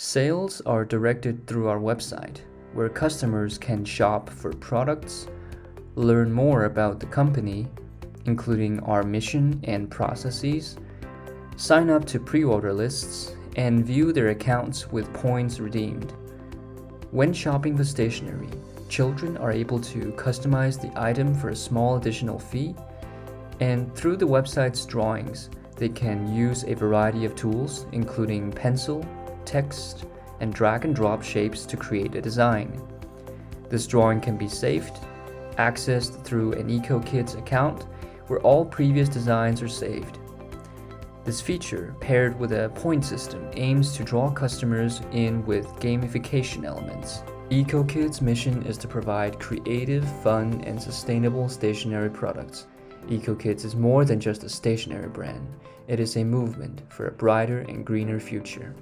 Sales are directed through our website, where customers can shop for products, learn more about the company, including our mission and processes, sign up to pre-order lists, and view their accounts with points redeemed. When shopping for stationery, children are able to customize the item for a small additional fee, and through the website's drawings, they can use a variety of tools, including pencil, text, and drag-and-drop shapes to create a design. This drawing can be saved, accessed through an EcoKits account, where all previous designs are saved. This feature, paired with a point system, aims to draw customers in with gamification elements. EcoKits' mission is to provide creative, fun, and sustainable stationery products. EcoKits is more than just a stationery brand. It is a movement for a brighter and greener future.